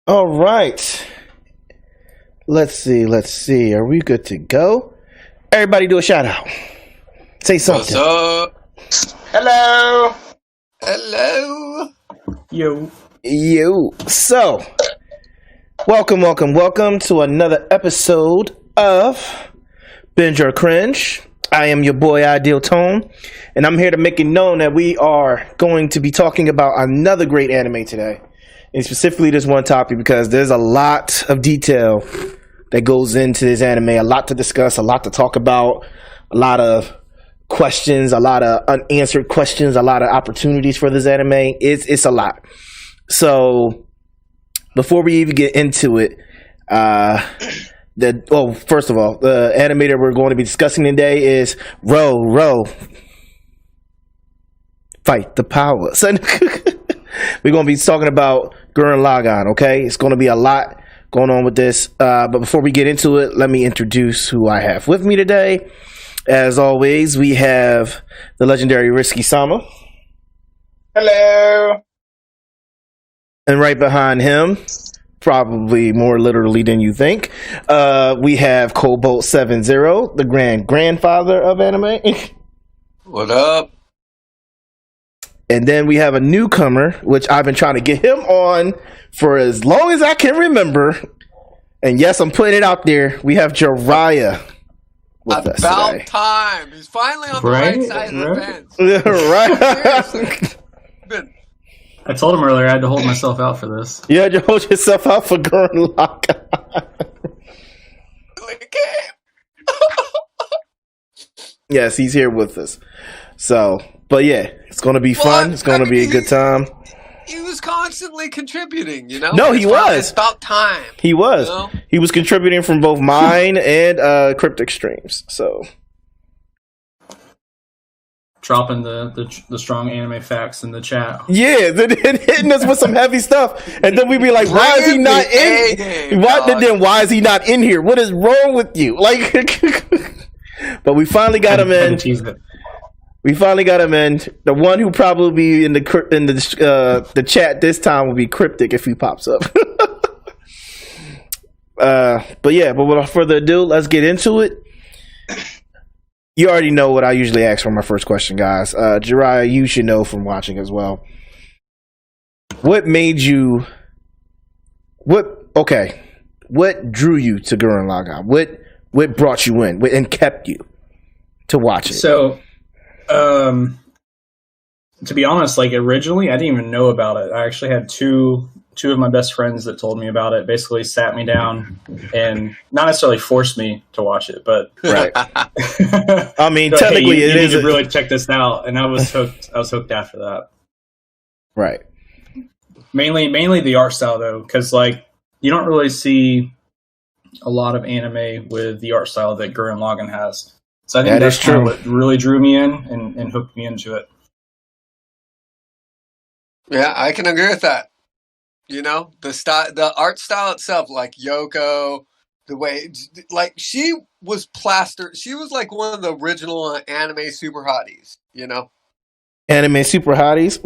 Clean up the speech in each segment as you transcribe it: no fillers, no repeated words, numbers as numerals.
All right. Let's see. Are we good to go? Everybody do a shout out. Say something. What's up? Hello. Hello. You. So, welcome to another episode of Binge or Cringe. I am your boy Ideal Tone, and I'm here to make it known that we are going to be talking about another great anime today. And specifically this one topic because there's a lot of detail that goes into this anime, a lot to discuss, a lot to talk about, a lot of questions, a lot of unanswered questions, a lot of opportunities for this anime. It's a lot. So before we even get into it, first of all, the anime that we're going to be discussing today is Row, Fight the Power. So we're going to be talking about Gurren Lagann, okay? It's going to be a lot going on with this. But before we get into it, let me introduce who I have with me today. As always, we have the legendary Risky Sama. Hello. And right behind him, probably more literally than you think, we have Cobalt70, the grandfather of anime. What up? And then we have a newcomer, which I've been trying to get him on for as long as I can remember. And yes, I'm putting it out there. We have Jiraiya with us About today. time. He's finally on the right side of the fence. Right. Seriously. Been- I told him earlier I had to hold myself out for this. You had to hold yourself out for Gurren Lagann. Yes, he's here with us. So, but yeah, it's going to be fun. It's going to be a good time. He was constantly contributing, you know? No, he was. It's about time. He was. You know? He was contributing from both mine and Cryptic Streams. So, Dropping the strong anime facts in the chat. yeah, then hitting us with some heavy stuff, and then we'd be like, "Why is he not in? Why is he not in here? What is wrong with you?" Like, but we finally got him in. We finally got him in. The one who probably be in the chat this time will be Cryptic if he pops up. But without further ado, let's get into it. You already know what I usually ask for my first question, guys. Jiraiya, you should know from watching as well. What made you? What drew you to Gurren Lagann? What brought you in and kept you to watch it? So, to be honest, like originally I didn't even know about it. I actually had two of my best friends that told me about it, basically sat me down and not necessarily forced me to watch it, but right. I mean, but, technically, hey, you it need is to really check this out, and I was hooked. I was hooked after that. Right. Mainly the art style though, because like you don't really see a lot of anime with the art style that Gurren Lagann has. So I think that's true. What really drew me in and hooked me into it. Yeah, I can agree with that. You know, the art style itself, like Yoko, the way, like she was plastered. She was like one of the original anime super hotties. You know, anime super hotties.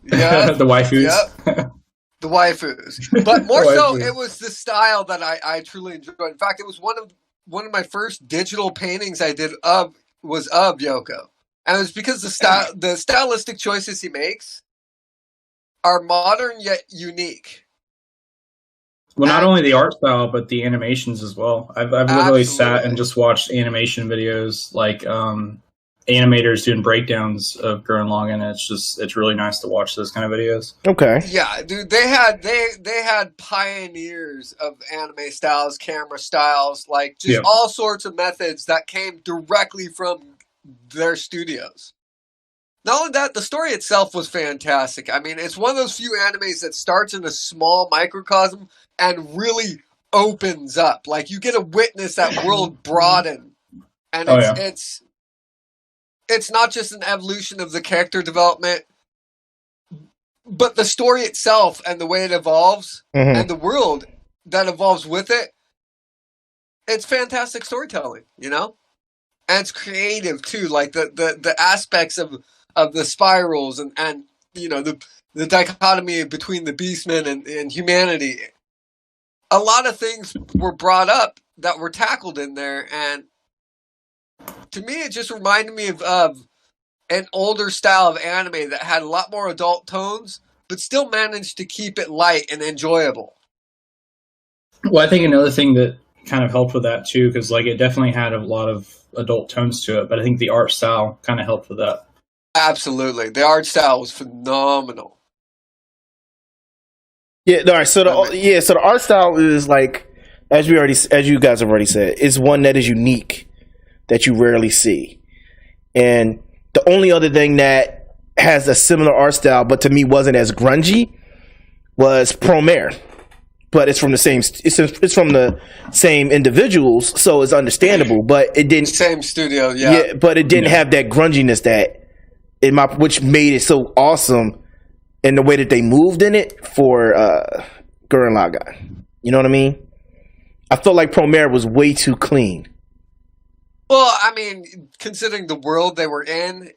Yeah, the waifus. Yep. The waifus, but more so, it was the style that I truly enjoyed. In fact, it was one of my first digital paintings I did of Yoko, and it was because the stylistic choices he makes are modern yet unique. Well, not only the art style, but the animations as well. I've literally sat and just watched animation videos, like animators doing breakdowns of Gurren Lagann. It's really nice to watch those kind of videos. Okay. Yeah, dude, they had pioneers of anime styles, camera styles, like just all sorts of methods that came directly from their studios. Not only that, the story itself was fantastic. I mean, it's one of those few animes that starts in a small microcosm and really opens up. Like, you get to witness that world broaden. And it's not just an evolution of the character development, but the story itself and the way it evolves and the world that evolves with it. It's fantastic storytelling, you know? And it's creative, too. Like, the aspects of the spirals and you know, the dichotomy between the beastmen and humanity. A lot of things were brought up that were tackled in there, and to me, it just reminded me of an older style of anime that had a lot more adult tones, but still managed to keep it light and enjoyable. Well, I think another thing that kind of helped with that too, because like it definitely had a lot of adult tones to it, but I think the art style kind of helped with that. Absolutely, the art style was phenomenal. Yeah, all right. So the art style is like, as you guys have already said, is one that is unique that you rarely see, and the only other thing that has a similar art style, but to me wasn't as grungy, was Promare. But it's from the same. It's from the same individuals, so it's understandable. But it didn't same studio, yeah. But it didn't have that grunginess which made it so awesome. And the way that they moved in it for Gurren Lagann. You know what I mean? I felt like Promare was way too clean. Well, I mean, considering the world they were in,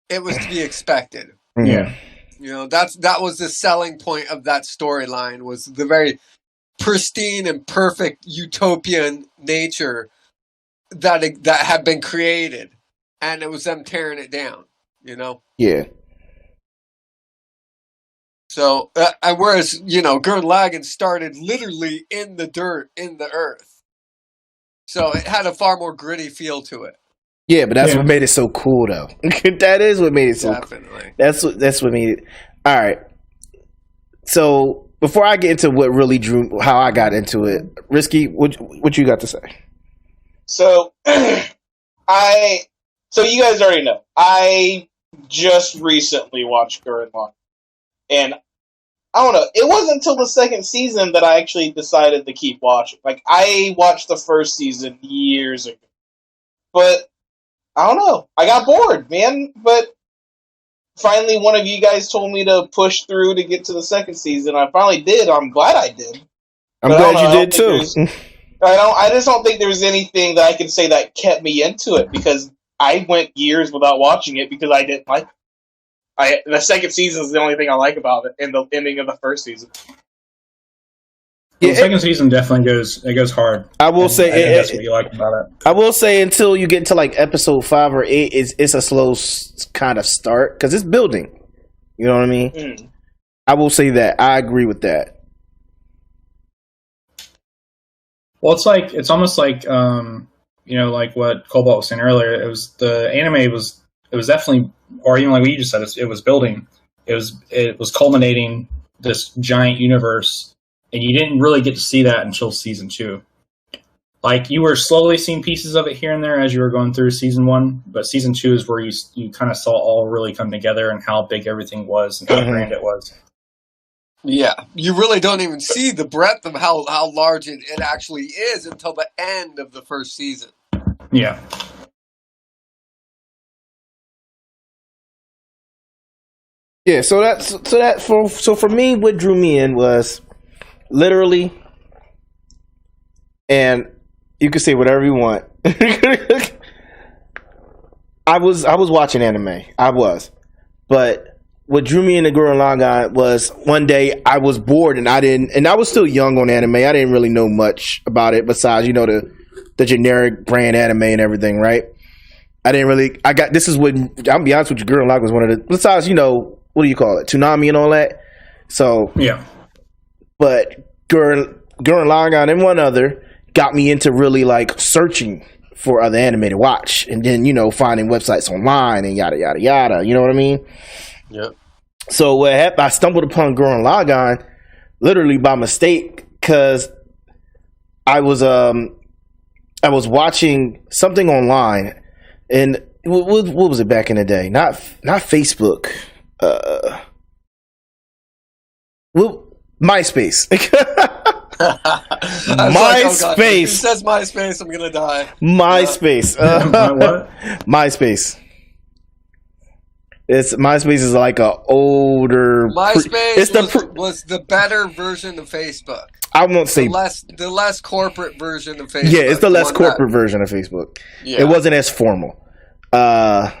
it was to be expected. Yeah. You know, that was the selling point of that storyline, was the very pristine and perfect utopian nature that had been created. And it was them tearing it down, you know? Yeah. So, whereas, you know, Gurren Lagann started literally in the dirt, in the earth. So it had a far more gritty feel to it. Yeah, but that's what made it so cool, though. That is what made it so Definitely. Cool. That's what made it. All right. So before I get into what really how I got into it, Risky, what you got to say? So, so you guys already know, I just recently watched Gurren Lagann. And I don't know, it wasn't until the second season that I actually decided to keep watching. Like, I watched the first season years ago. But, I don't know, I got bored, man. But finally one of you guys told me to push through to get to the second season. I finally did. I'm glad I did. I'm glad you did too. I just don't think there's anything that I can say that kept me into it, because I went years without watching it because I didn't like it. The second season is the only thing I like about it, and the ending of the first season. Yeah, the second season definitely goes hard. I will say that's what you like about it. I will say until you get to like episode 5 or 8, it's a slow kind of start because it's building. You know what I mean? Mm. I will say that. I agree with that. Well, it's almost like like what Cobalt was saying earlier. It was the anime was definitely, or even like what you just said, it was building. It was culminating this giant universe, and you didn't really get to see that until season 2. Like, you were slowly seeing pieces of it here and there as you were going through season 1, but season 2 is where you kind of saw all really come together and how big everything was and how grand it was. Yeah, you really don't even see the breadth of how large it actually is until the end of the first season. Yeah. Yeah, so for me, what drew me in was literally, and you can say whatever you want. I was watching anime. But what drew me into Gurren Lagann was one day I was bored and I was still young on anime. I didn't really know much about it besides, the generic brand anime and everything, right? This is what, I'll be honest with you, Gurren Lagann was one of the, besides, what do you call it? Toonami and all that. So yeah. But Gurren Lagann and one other got me into really like searching for other anime to watch, and then finding websites online and yada yada yada. You know what I mean? Yep. So what happened? I stumbled upon Gurren Lagann literally by mistake because I was watching something online, and what was it back in the day? Not Facebook. MySpace. MySpace. If he says MySpace, I'm gonna die. MySpace. What? MySpace. MySpace is like a older. MySpace was the better version of Facebook. I won't say the less corporate version of Facebook. Yeah, it's the less corporate version of Facebook. Yeah. It wasn't as formal. But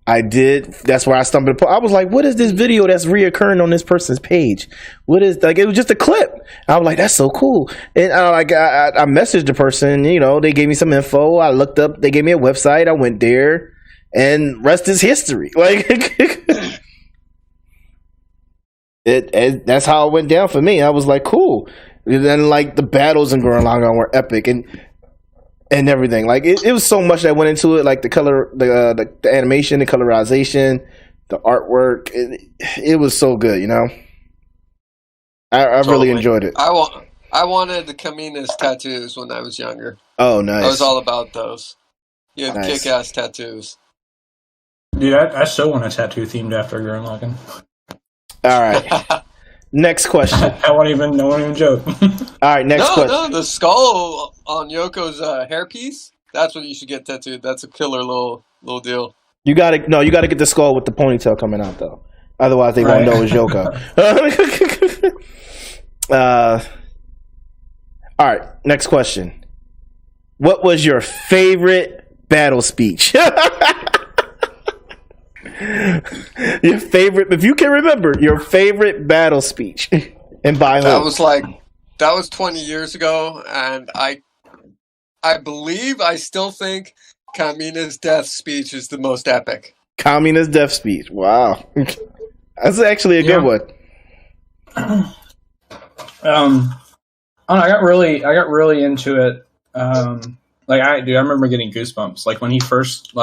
I did. That's where I stumbled upon. I was like, "What is this video that's reoccurring on this person's page? What is like?" It was just a clip. I was like, "That's so cool." And I messaged the person. You know, they gave me some info. I looked up. They gave me a website. I went there, and rest is history. Like, that's how it went down for me. I was like, "Cool." And then like the battles in Gurren Lagann were epic and everything. Like it was so much that went into it, like the color, the animation, the colorization, the artwork. It was so good, you know. I really enjoyed it. I wanted the Camina's tattoos when I was younger. Oh, nice. I was all about those. You had Nice. kick-ass tattoos. Dude, I so want a tattoo themed after Gurren Lagann. All right. Next question. I won't even joke. All right, next question. No, the skull on Yoko's hairpiece. That's what you should get tattooed. That's a killer little deal. You gotta get the skull with the ponytail coming out though. Otherwise, they won't know it's Yoko. All right, next question. What was your favorite battle speech? Your favorite, if you can remember, your favorite battle speech, and by whom? That was 20 years ago, and I still think Kamina's death speech is the most epic. Kamina's death speech. Wow, that's actually a good one. I got really into it. I remember getting goosebumps. Like when he first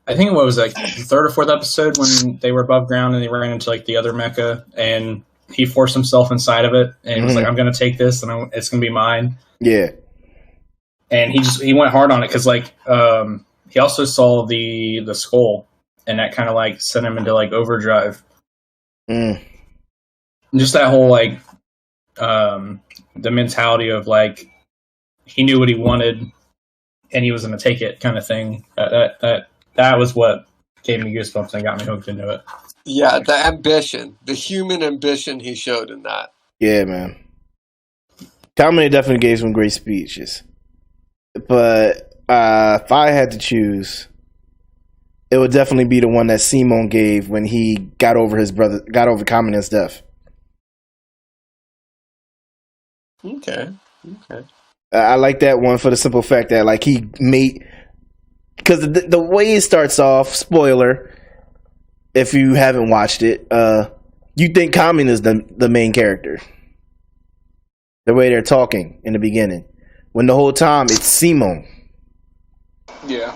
I think it was like the third or fourth episode when they were above ground and they ran into like the other mecha and he forced himself inside of it and he was like, "I'm going to take this and it's going to be mine." Yeah. And he went hard on it because he also saw the skull and that kind of like sent him into like overdrive. And just that whole the mentality of like he knew what he wanted and he was going to take it kind of thing. That was what gave me goosebumps and got me hooked into it. Yeah, the ambition, the human ambition he showed in that. Yeah, man. Kamine definitely gave some great speeches. But if I had to choose, it would definitely be the one that Simon gave when he got over Kamine's death. Okay. I like that one for the simple fact that like he made, because the way it starts off, spoiler, if you haven't watched it, you think Kamine is the main character. The way they're talking in the beginning, when the whole time it's Simon. Yeah.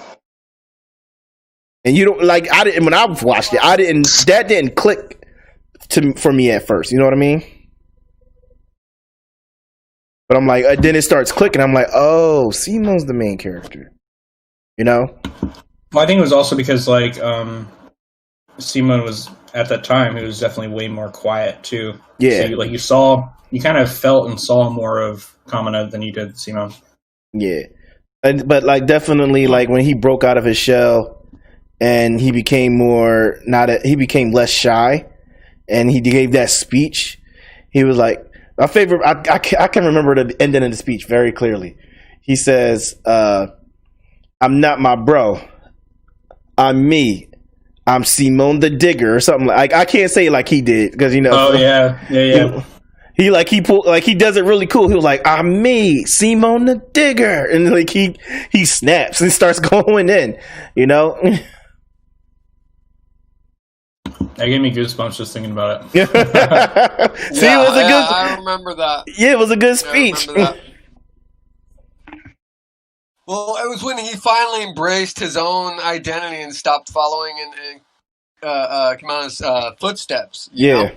And you don't like. I didn't when I watched it. That didn't click for me at first. You know what I mean? But I'm like, then it starts clicking. I'm like, oh, Simon's the main character. You know? Well, I think it was also because Simon was at that time. He was definitely way more quiet too. Yeah. So, you kind of felt and saw more of Kamina than you did Simon. Yeah, but like definitely like when he broke out of his shell and he became less shy, and he gave that speech. He was like, my favorite. I can remember the ending of the speech very clearly. He says, "I'm not my bro. I'm me. I'm Simon the Digger," or something like. I can't say it like he did because you know. Oh yeah. He does it really cool. He was like, "I'm me, Simon the Digger," and like he snaps and starts going in. You know. That gave me goosebumps just thinking about it. See, it was a good. I remember that. Yeah, it was a good speech. Well, it was when he finally embraced his own identity and stopped following in Kamina's footsteps. You know?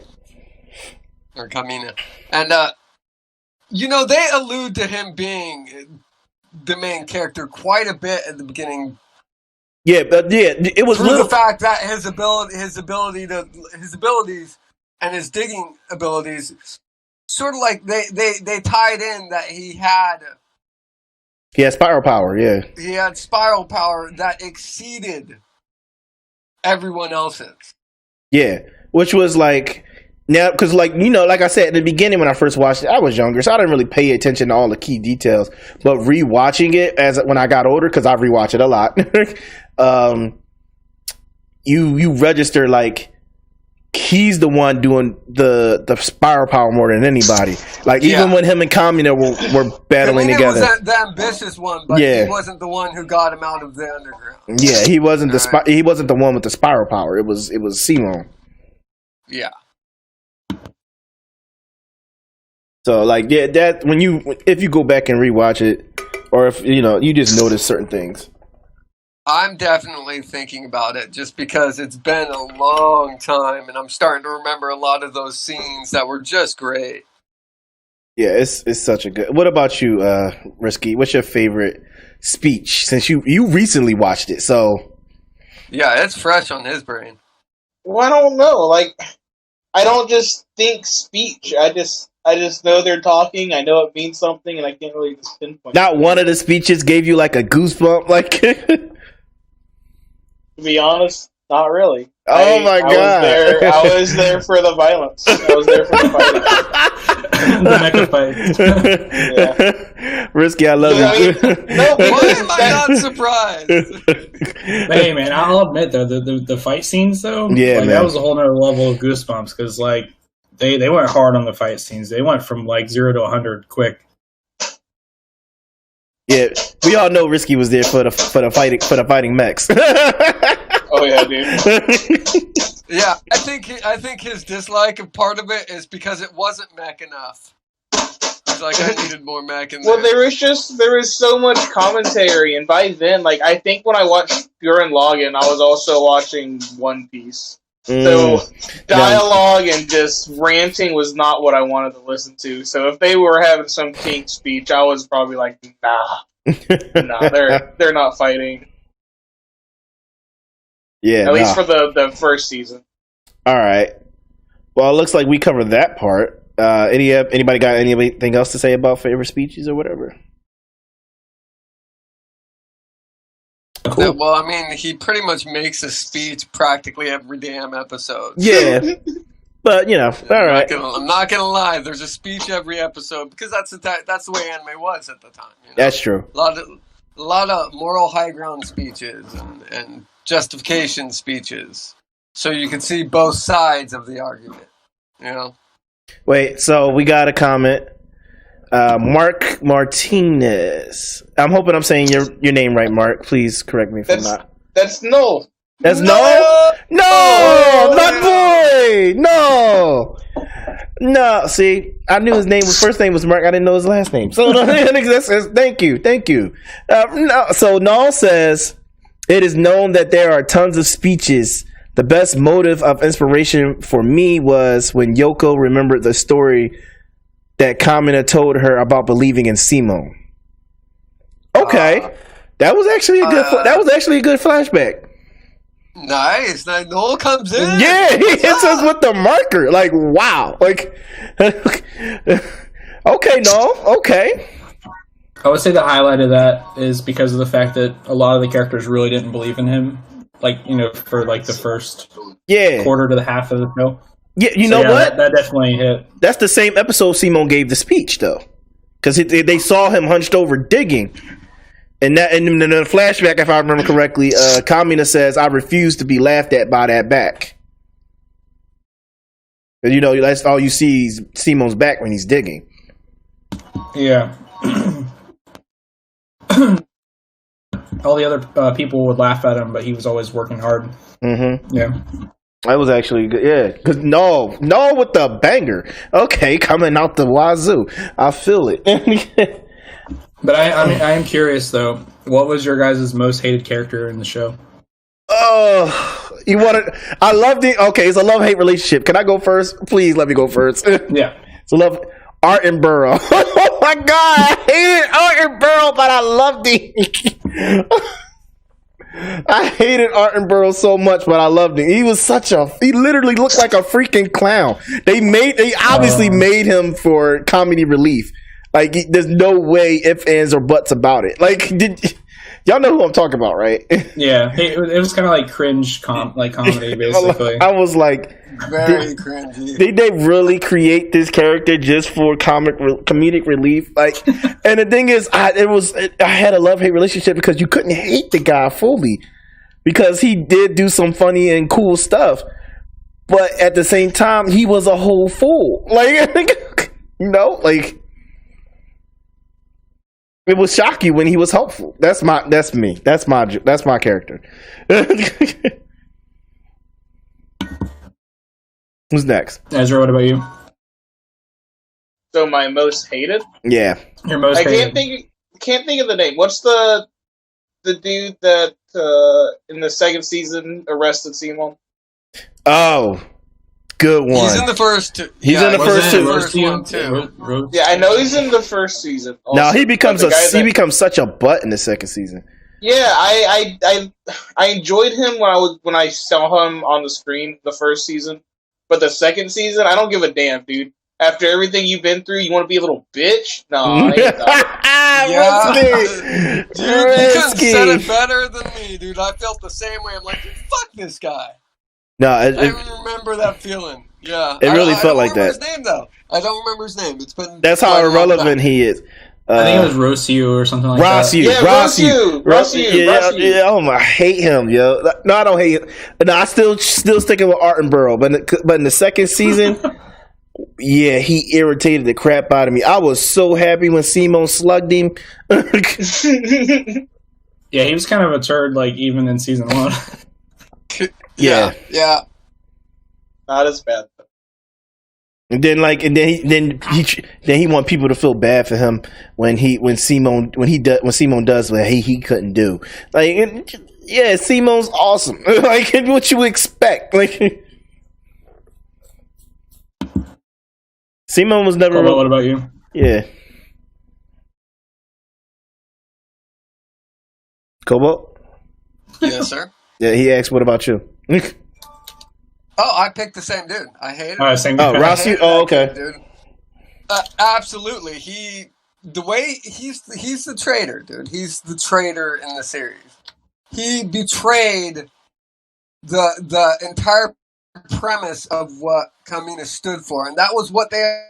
Or Kamina. And, they allude to him being the main character quite a bit at the beginning. Yeah, it was through the fact that his abilities and his digging abilities, sort of like they tied in that he had spiral power. Yeah, he had spiral power that exceeded everyone else's. Yeah, which was like. Now, because like I said at the beginning when I first watched it, I was younger, so I didn't really pay attention to all the key details. But rewatching it when I got older, because I rewatch it a lot, you register like he's the one doing the spiral power more than anybody. Like even when him and Kamina were battling together, was the ambitious one, but he wasn't the one who got him out of the underground. Yeah, he wasn't he wasn't the one with the spiral power. It was Simon. Yeah. So like that if you go back and rewatch it, or if you just notice certain things. I'm definitely thinking about it just because it's been a long time and I'm starting to remember a lot of those scenes that were just great. Yeah, it's such a good. What about you, Risky? What's your favorite speech since you recently watched it? So yeah, it's fresh on his brain. Well, I don't know. Like, I don't just think speech. I just know they're talking. I know it means something, and I can't really just pinpoint. Not one of the speeches gave you like a goosebump, like. To be honest, not really. Oh my god! I was there for the violence. I was there for the fighting. The mecha fight. Yeah. Risky, I love you. Why am I not surprised? Hey man, I'll admit though the fight scenes though, that was a whole nother level of goosebumps because like they went hard on the fight scenes. They went from like 0 to 100 quick. Yeah, we all know Risky was there for the fighting mechs. Oh yeah, dude. Yeah, I think his dislike of part of it is because it wasn't mech enough. He's like, I needed more mech in there. Well, there was so much commentary, and by then, like I think when I watched Gurren Lagann, I was also watching One Piece. So dialogue and just ranting was not what I wanted to listen to. So if they were having some kink speech, I was probably like, nah, they're not fighting. Yeah, at least for the first season. All right. Well, it looks like we covered that part. Anybody got anything else to say about favorite speeches or whatever? Cool. Yeah, well, I mean, he pretty much makes a speech practically every damn episode. Yeah, but all right. I'm not gonna lie. There's a speech every episode because that's the way anime was at the time. That's true. A lot of moral high ground speeches and justification speeches, so you can see both sides of the argument. Wait, so we got a comment. Mark Martinez. I'm hoping I'm saying your name right, Mark. Please correct me if I'm not. That's no. That's no? No! My boy! No! See, I knew his first name was Mark. I didn't know his last name. So, thank you. So, Null says, it is known that there are tons of speeches. The best motive of inspiration for me was when Yoko remembered the story that Kamina told her about believing in Simon. Okay, that was actually a good flashback. Nice. Now Noel comes in. Yeah, he hits us with the marker. Like, wow. Like, okay, Noel. Okay. I would say the highlight of that is because of the fact that a lot of the characters really didn't believe in him. Like, for like the first quarter to the half of the show. Yeah, you know what? That definitely hit. That's the same episode Simon gave the speech, though. Because they saw him hunched over digging. And in the flashback, if I remember correctly, Kamina says, I refuse to be laughed at by that back. And that's all you see is Simon's back when he's digging. Yeah. All the other people would laugh at him, but he was always working hard. Mm-hmm. Yeah. That was actually good. Yeah. Because no with the banger. Okay, coming out the wazoo. I feel it. But I am curious though. What was your guys' most hated character in the show? Oh, you want it? I love it's a love-hate relationship. Can I go first? Please let me go first. Yeah. So Art and Burrow. Oh my god, I hated Art and Burrow, but I loved him. I hated Art and Burrow so much, but I loved him. He literally looked like a freaking clown. They obviously made him for comedy relief. Like, there's no way ifs, ands, or buts about it. Like, y'all know who I'm talking about, right? Yeah, it was kind of like cringe comedy, basically. I was like, very cringy. Did they really create this character just for comedic relief? Like, and the thing is, I had a love-hate relationship because you couldn't hate the guy fully. because he did do some funny and cool stuff, but at the same time, he was a whole fool. Like, you know, like it would shock you when he was helpful. That's me. That's my character. Who's next? Ezra, what about you? So my most hated? Yeah. Your most hated. Can't think of the name. What's the dude that in the second season arrested Simon? Oh, good one. He's in the first two. He's in the first one too. Yeah, I know he's in the first season. Also. Now he becomes such a butt in the second season. Yeah, I enjoyed him when I saw him on the screen the first season, but the second season I don't give a damn, dude. After everything you've been through, you want to be a little bitch? No, I ain't yeah. Dude, you couldn't said it better than me, dude. I felt the same way. I'm like, fuck this guy. No, I remember that feeling. Yeah, it really felt like that. I don't remember his name though. I don't remember his name. It's been that's how irrelevant he is. I think it was Rossiu or something like that. Rossiu. Yeah, oh my, I hate him, yo. No, I don't hate him. No, I still sticking with Attenborough, but in the second season, yeah, he irritated the crap out of me. I was so happy when Simon slugged him. Yeah, he was kind of a turd, like even in season 1. Yeah. Not as bad. And then he want people to feel bad for him when Simon does what he couldn't do. Like, yeah, Simon's awesome. Like, what you expect? Like, Simon was never. What about you? Yeah. Cobalt? Yes, sir. Yeah, he asked, "What about you?" Oh, I picked the same dude. I hate it. Same dude. Rossiu. Oh, okay. Dude. Absolutely. He's the traitor, dude. He's the traitor in the series. He betrayed the entire premise of what communists stood for, and that was what they.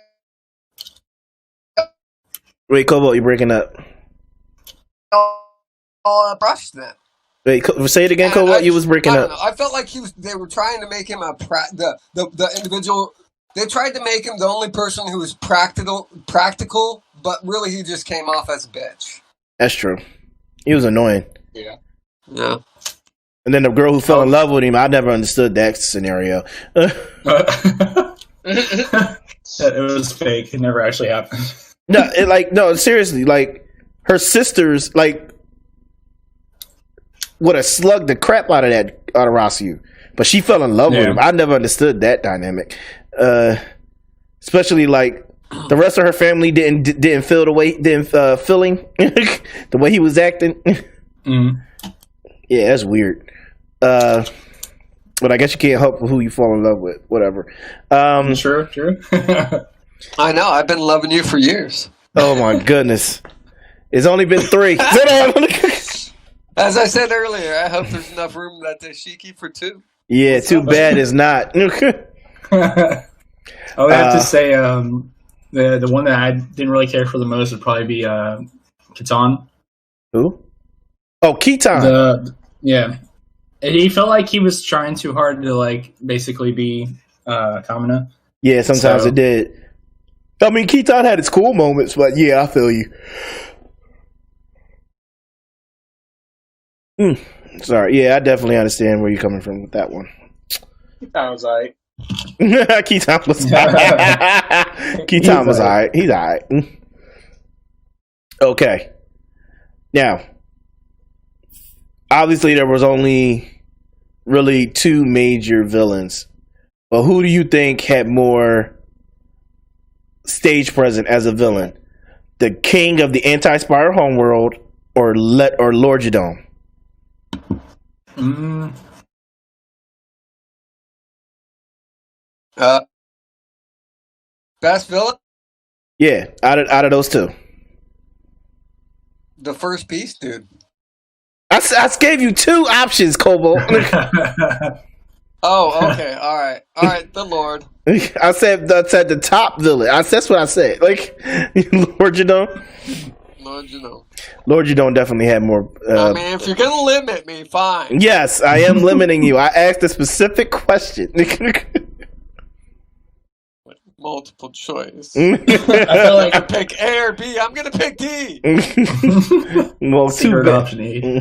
Wait, Cobalt, you're breaking up. All brushed then. Wait, say it again, Cobalt. You was breaking up. I felt like they were trying to make him the individual. They tried to make him the only person who was practical, but really he just came off as a bitch. That's true. He was annoying. Yeah. And then the girl who fell in love with him, I never understood that scenario. It was fake. It never actually happened. No, seriously, like her sisters, like, would have slugged the crap out of Rossiu, but she fell in love with him. I never understood that dynamic, especially like the rest of her family didn't feel the way feeling the way he was acting. Mm. Yeah, that's weird. But I guess you can't help who you fall in love with. Whatever. True. I know. I've been loving you for years. Oh my goodness! It's only been 3. As I said earlier, I hope there's enough room at the Shiki for 2. Yeah, too bad it's not. I would have to say the one that I didn't really care for the most would probably be Kitan. Who? Oh, Kitan. Yeah. He felt like he was trying too hard to, like, basically be Kamina. Yeah, sometimes it did. I mean, Kitan had its cool moments, but yeah, I feel you. Sorry. Yeah, I definitely understand where you're coming from with that one. Kitan was alright. Kitan was alright. He's alright. Okay. Now, obviously there was only really 2 major villains. But who do you think had more stage presence as a villain? The king of the anti-Spire homeworld or Lord Jadon? Best villain? Yeah, out of those 2. The first piece, dude. I gave you 2 options, Cobalt. Oh, okay. All right. The Lord. I said the top villain. That's what I said. Like, Lord Jadon. Lord Lord Genome. Lord Genome definitely had more. I mean, if you're gonna limit me, fine. Yes, I am limiting you. I asked a specific question. Multiple choice. I feel like I pick A or B. I'm gonna pick D. Well, too bad. Option E.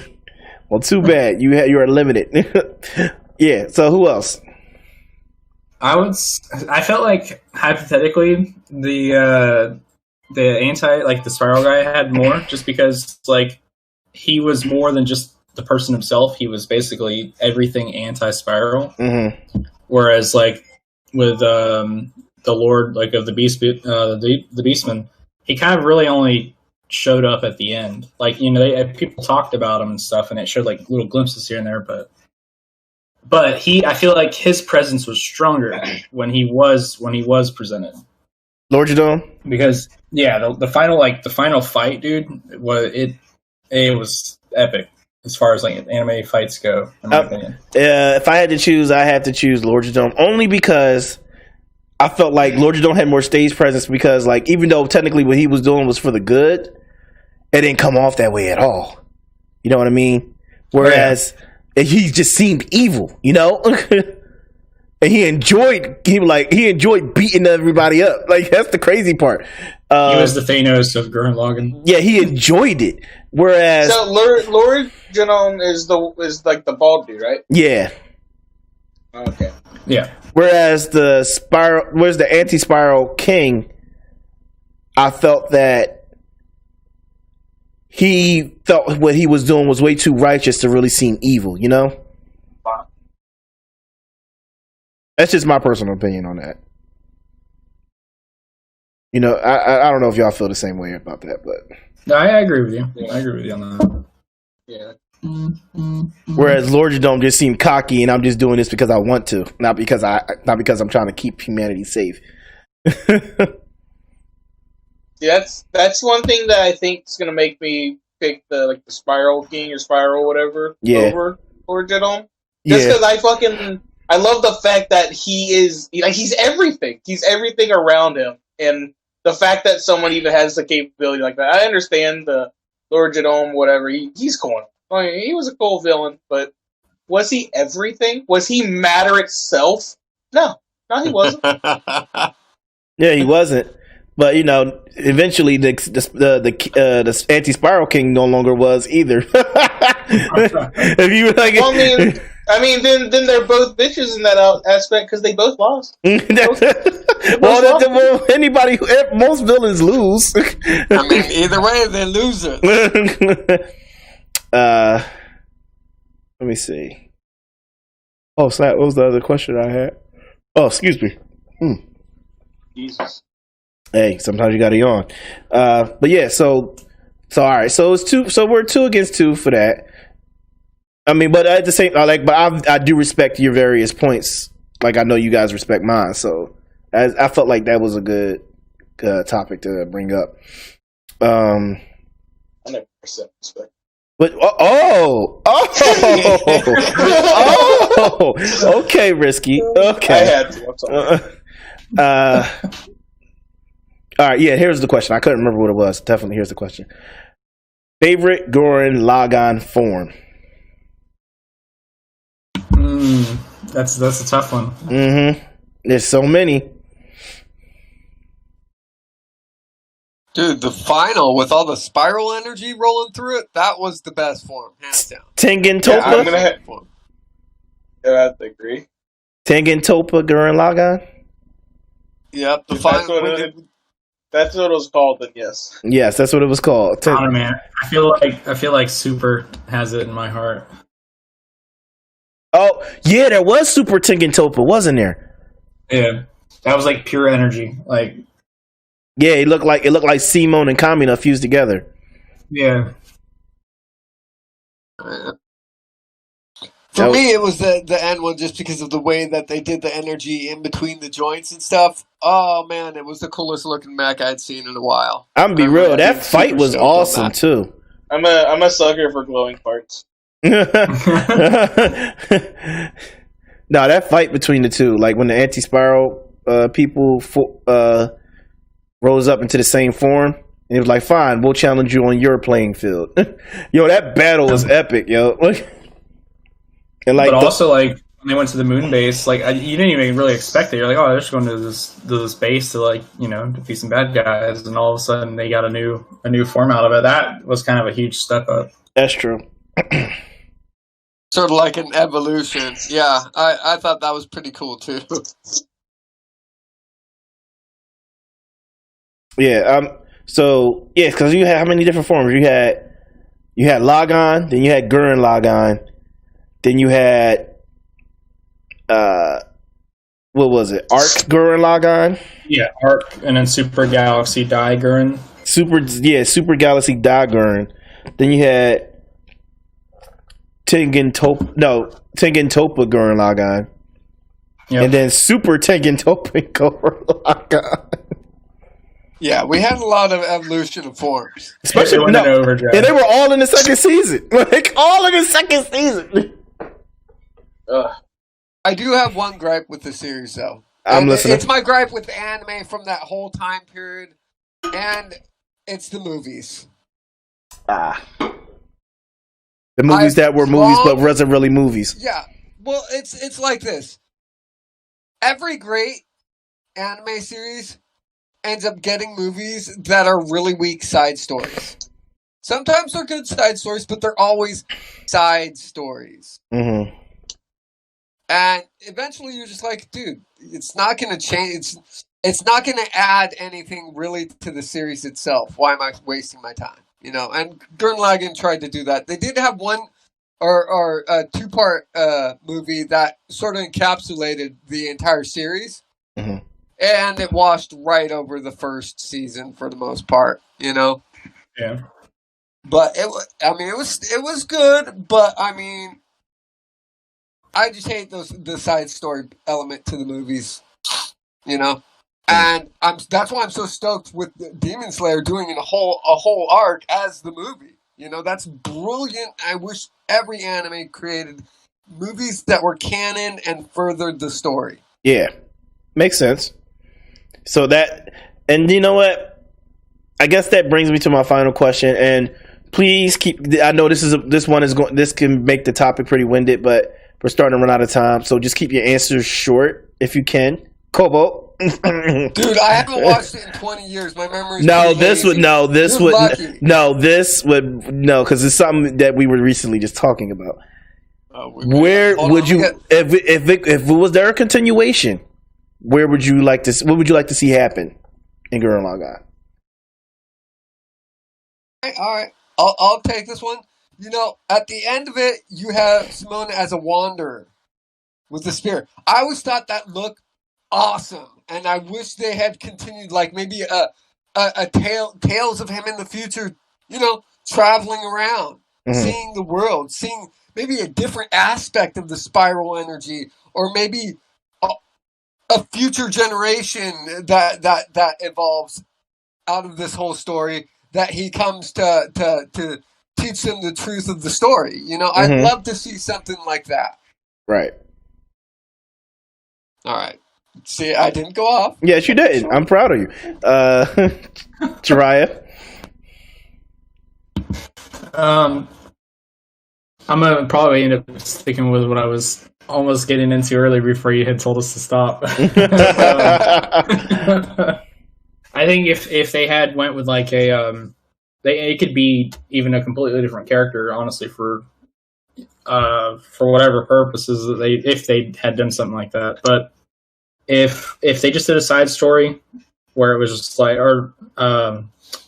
Well, too bad. You are limited. Yeah. So who else? I felt like hypothetically the the spiral guy had more, just because like he was more than just the person himself. He was basically everything anti-spiral. Mm-hmm. Whereas like with the Lord like of the Beastman, he kind of really only showed up at the end. Like, you know, people talked about him and stuff, and it showed like little glimpses here and there, but I feel like his presence was stronger when he was presented. Lord Genome? Because the final fight, dude, it was epic as far as like anime fights go, in my opinion. If I had to choose, I have to choose Lord Genome, only because I felt like Lord Genome had more stage presence, because like even though technically what he was doing was for the good, it didn't come off that way at all. You know what I mean? Whereas he just seemed evil, you know? And he enjoyed beating everybody up. Like, that's the crazy part. He was the Thanos of Gurren Lagann. Yeah, he enjoyed it. Whereas so Lord Genome is like the bald dude, right? Yeah. Okay. Yeah. Whereas the anti-spiral king, I felt that he felt what he was doing was way too righteous to really seem evil, you know? That's just my personal opinion on that. You know, I don't know if y'all feel the same way about that, but no, I agree with you. Yeah. I agree with you on that. Yeah. Whereas Lord Genome just seemed cocky, and I'm just doing this because I want to, not because I'm trying to keep humanity safe. Yeah, that's one thing that I think is gonna make me pick the Spiral King or Spiral whatever over Lord Genome. Just because I love the fact that he's everything. He's everything around him, and the fact that someone even has the capability like that. I understand the Lord Genome, whatever. He's cool. I mean, he was a cool villain, but was he everything? Was he matter itself? No, he wasn't. Yeah, he wasn't. But you know, eventually the anti-spiral king no longer was either. If you like, well, I mean, then they're both bitches in that aspect because they both lost. Most villains lose. I mean, either way, they're losers. Let me see. Oh, snap! What was the other question I had? Oh, excuse me. Jesus. Hey, sometimes you got to yawn. But yeah, so all right. So it's two. So we're 2 against 2 for that. I mean, but at the same, I do respect your various points. Like I know you guys respect mine. So I felt like that was a good topic to bring up. 100% respect. But okay, Risky. Okay, I had to. All right, yeah. Here's the question. I couldn't remember what it was. Definitely, here's the question. Favorite Gurren Lagann form? That's a tough one. Mm-hmm. There's so many. Dude, the final with all the spiral energy rolling through it, that was the best form, hands down. Tengen Toppa? I'm gonna have to agree. Tengen Toppa Gurren Lagann? Yep, the final. That's what it was called, then yes. Yes, that's what it was called. Oh man, I feel like Super has it in my heart. Oh yeah, there was Super Tengen Toppa, wasn't there? Yeah, that was like pure energy. Like, yeah, it looked like Simon and Kamina fused together. Yeah. For me, it was the end one just because of the way that they did the energy in between the joints and stuff. Oh man, it was the coolest looking mech I'd seen in a while. I'm gonna be real, that fight was awesome too. I'm a sucker for glowing parts. No, that fight between the two, like when the anti-spiral people rose up into the same form, And he was like, "Fine, we'll challenge you on your playing field." Yo, that battle was epic, yo. And like, but also like when they went to the moon base, like you didn't even really expect it. You're like, oh, they're just going to this base to like defeat some bad guys, and all of a sudden they got a new form out of it. That was kind of a huge step up. That's true. Sort of like an evolution. Yeah, I thought that was pretty cool too. Yeah. So yeah, because you had how many different forms? You had Logon, then you had Gurren Logon, then you had what was it? Arc Gurren Lagann? Yeah, Arc, and then Super Galaxy Dai Gurren. Super Galaxy Dai Gurren. Then you had Tengen Toppa Gurren Lagann. Yep. And then Super Tengen Toppa Gurren Lagann. Yeah, we had a lot of evolution of forms. Especially and they were all in the second season. Like all in the second season. I do have one gripe with the series, though. I'm listening. It's my gripe with the anime from that whole time period, and it's the movies. The movies that were movies but wasn't really movies. Yeah. Well, it's like this. Every great anime series ends up getting movies that are really weak side stories. Sometimes they're good side stories, but they're always side stories. Mm-hmm. And eventually you're just like, dude, it's not going to change. It's not going to add anything really to the series itself. Why am I wasting my time? And Gurren Lagann tried to do that. They did have one or a two-part movie that sort of encapsulated the entire series. Mm-hmm. And it washed right over the first season for the most part, Yeah. But it was good, but I mean, I just hate the side story element to the movies, and that's why I'm so stoked with Demon Slayer doing a whole arc as the movie. That's brilliant. I wish every anime created movies that were canon and furthered the story. Yeah, makes sense. So that, and you know what? I guess that brings me to my final question. And please I know this can make the topic pretty winded, but we're starting to run out of time. So just keep your answers short if you can. Kobo. Dude, I haven't watched it in 20 years. My memory's because it's something that we were recently just talking about. Where would you, if it was there a continuation, what would you like to see happen in Gurren Lagann? All right. I'll take this one. At the end of it, you have Simone as a wanderer with the spear. I always thought that looked awesome, and I wish they had continued, like maybe a tales of him in the future. Traveling around, seeing the world, seeing maybe a different aspect of the spiral energy, or maybe a future generation that evolves out of this whole story. That he comes to teach them the truth of the story. I'd love to see something like that. Right. All right. See, I didn't go off. Yes, you did. I'm proud of you. Jiraiya? I'm going to probably end up sticking with what I was almost getting into earlier before you had told us to stop. I think if they had went with like it could be even a completely different character, honestly, for whatever purposes that if they had done something like that. But if they just did a side story where it was just like, or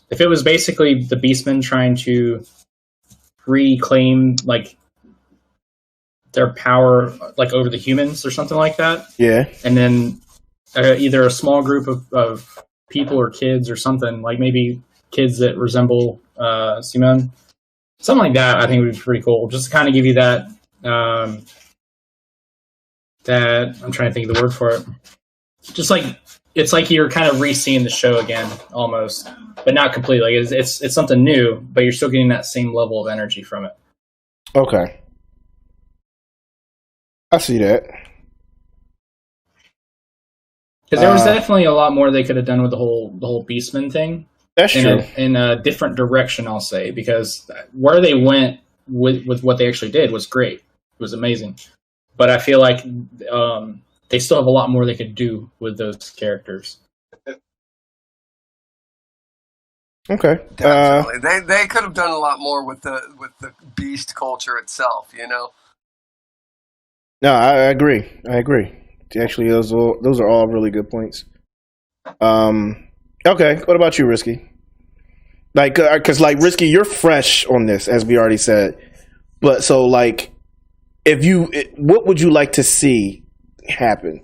if it was basically the Beastmen trying to reclaim like their power like over the humans or something like that, and then either a small group of people or kids or something, like maybe kids that resemble Simon, something like that, I think would be pretty cool. Just to kind of give you that that I'm trying to think of the word for it. Just like it's like you're kind of re-seeing the show again, almost, but not completely. Like it's something new, but you're still getting that same level of energy from it. Okay, I see that. Because there was definitely a lot more they could have done with the whole Beastman thing. That's true. In a different direction, I'll say, because where they went with what they actually did was great. It was amazing. But I feel like they still have a lot more they could do with those characters. Okay. Definitely. They could have done a lot more with the beast culture itself, you know? No, I agree. Actually, those are all really good points. Okay, what about you, Risky? Like, because like Risky, you're fresh on this, as we already said. But so, like, what would you like to see happen?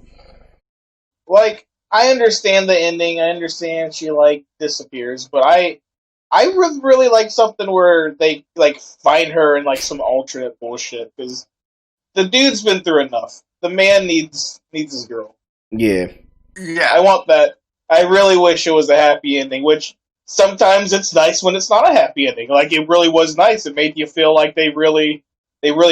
Like, I understand the ending. I understand she like disappears, but I would really like something where they like find her in like some alternate bullshit, because the dude's been through enough. The man needs his girl. Yeah. I want that. I really wish it was a happy ending, which sometimes it's nice when it's not a happy ending. Like, it really was nice. It made you feel like they really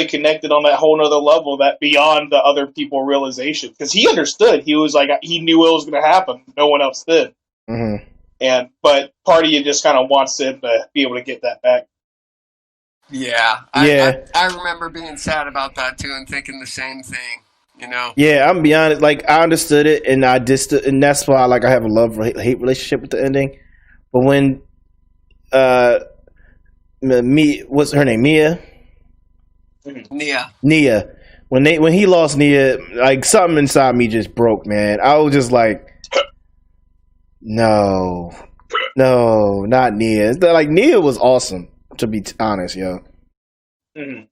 connected on that whole nother level, that beyond the other people realization. Because he understood. He was like, he knew it was going to happen. No one else did. Mm-hmm. But part of you just kind of wants him to be able to get that back. Yeah. I remember being sad about that too and thinking the same thing. You know? Yeah, I'm be honest. Like, I understood it, and and that's why, like, I have a love-hate relationship with the ending. But when, what's her name? Nia. When he lost Nia, like, something inside me just broke, man. I was just like, no, not Nia. Like, Nia was awesome, to be honest, yo. Mm-hmm.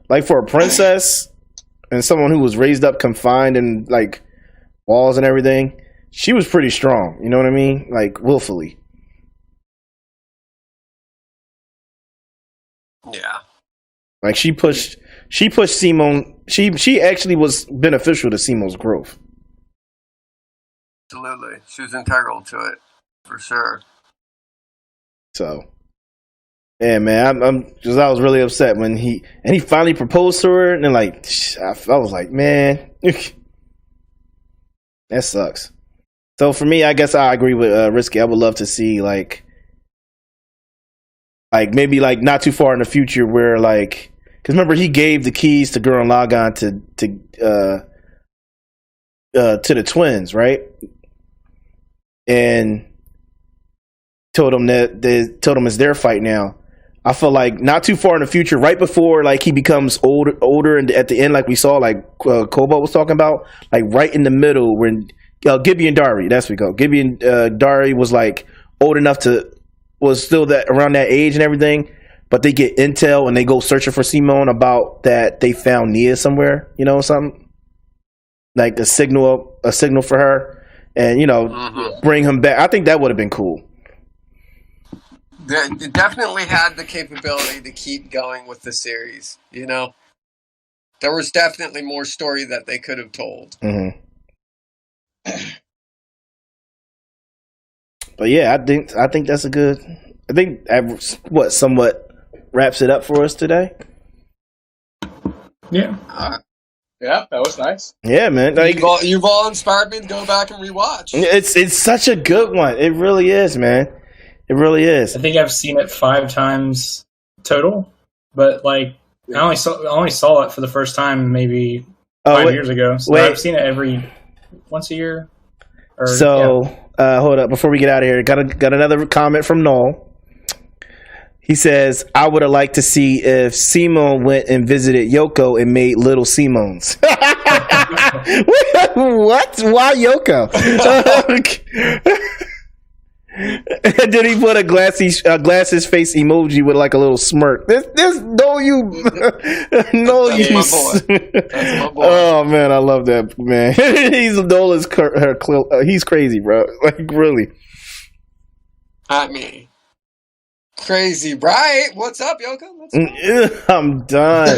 Like for a princess. And someone who was raised up confined in like walls and everything, she was pretty strong. You know what I mean? Like, willfully. Yeah. Like, she pushed Simone. She actually was beneficial to Simone's growth. Absolutely, she was integral to it for sure. So, yeah, man, I was really upset when he finally proposed to her, and then like I was like, man, that sucks. So for me, I guess I agree with Risky. I would love to see like maybe like not too far in the future where like, because remember he gave the keys to Gurren Lagann to the twins, right? And told them it's their fight now. I feel like not too far in the future, right before like he becomes older, and at the end, like we saw, like Cobalt was talking about, like right in the middle when Gibby and Dari, that's what we go. Gibby and Dari was like old enough was still that around that age and everything, but they get intel and they go searching for Simone about that they found Nia somewhere, you know, something like a signal for her, and you know, bring him back. I think that would have been cool. It definitely had the capability to keep going with the series, you know? There was definitely more story that they could have told. Mm-hmm. But yeah, I think that's somewhat wraps it up for us today. Yeah. Yeah, that was nice. Yeah, man. Like, you've all inspired me to go back and rewatch. It's such a good one. It really is, man. It really is. I think I've seen it 5 times total, but like I only saw it for the first time maybe 5 years ago. So I've seen it once a year. Hold up before we get out of here. Got another comment from Noel. He says, "I would have liked to see if Simone went and visited Yoko and made little Simones." What? Why Yoko? And then he put a glasses face emoji with like a little smirk. There's no you. Oh man, I love that man. He's crazy, bro. Like, really. I mean, crazy, right? What's up, Yoko? I'm done.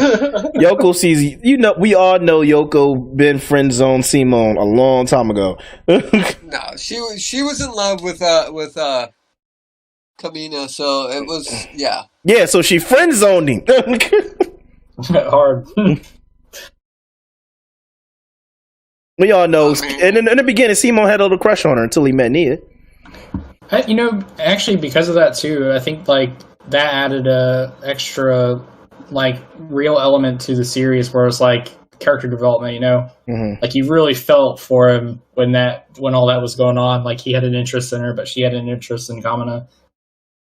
Yoko sees, we all know Yoko been friend zone Simone a long time ago. No, she was in love with Camina, so it was yeah. So she friend zoned him. Hard. We all know. And in the beginning, Simone had a little crush on her until he met Nia. Actually, because of that too, I think like that added a extra like real element to the series, where it's like character development. Like you really felt for him when all that was going on. Like he had an interest in her, but she had an interest in Kamina.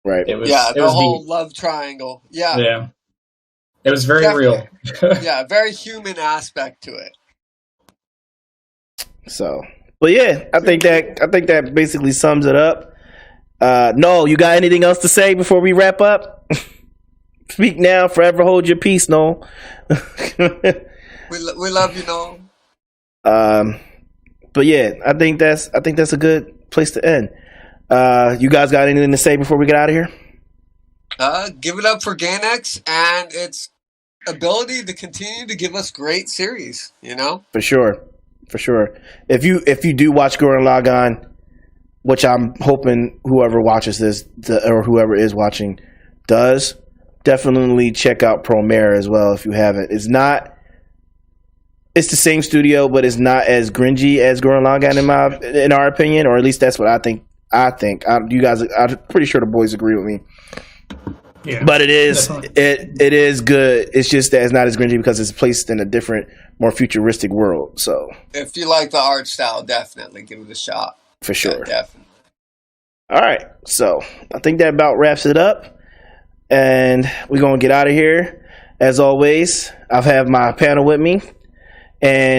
Right. The whole love triangle. Yeah. It was very real. Yeah, very human aspect to it. So, but yeah, I think that basically sums it up. Noel, you got anything else to say before we wrap up? Speak now, forever hold your peace, Noel. we love you, Noel. But yeah, I think that's a good place to end. You guys got anything to say before we get out of here? Give it up for Gainax and its ability to continue to give us great series. For sure. If you do watch Gurren Lagann, which I'm hoping whoever watches this or whoever is watching does, definitely check out Promare as well if you haven't. It's the same studio, but it's not as cringy as Gurren Lagann in our opinion, or at least that's what I think. You guys, I'm pretty sure the boys agree with me. Yeah, but it is good. It's just that it's not as cringy because it's placed in a different, more futuristic world. So if you like the art style, definitely give it a shot. For sure. Yeah, definitely. All right. So I think that about wraps it up. And we're going to get out of here. As always, I've had my panel with me. And